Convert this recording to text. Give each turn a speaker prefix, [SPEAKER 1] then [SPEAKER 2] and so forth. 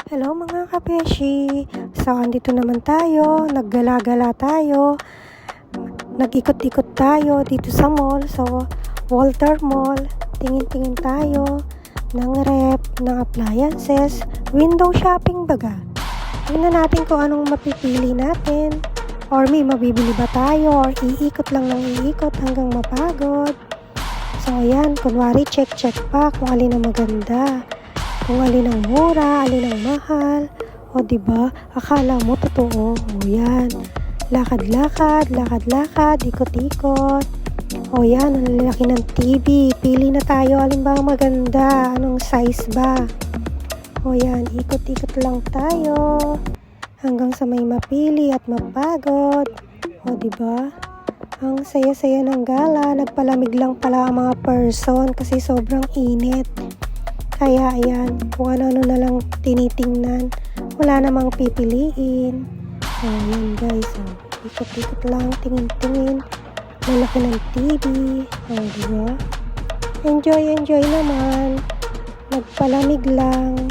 [SPEAKER 1] Hello mga kabeshi! So, andito naman tayo, naggala-gala tayo, nag-ikot-ikot tayo dito sa mall, so Walter Mall. Tingin-tingin tayo ng rep, ng appliances, window shopping baga. Tingnan natin kung anong mapipili natin, or may mabibili ba tayo, or iikot lang ng iikot hanggang mapagod. So, ayan, kunwari check-check pa kung alin ang maganda. Kung alin ang mura, alin ang mahal. O diba, akala mo totoo. O yan, lakad-lakad, ikot-ikot. O yan, ang lalaki ng TV. Pili na tayo, alin ba ang maganda? Anong size ba? O yan, ikot-ikot lang tayo. Hanggang sa may mapili at mapagod. O diba? Ang saya-saya ng gala. Nagpalamig lang pala ang mga person kasi sobrang init. Kaya ayan, kung ano-ano na lang tinitingnan, wala namang pipiliin. So, yan guys, ikot-ikot lang, tingin-tingin, lalaki ng TV, diba? Enjoy naman, nagpalamig lang.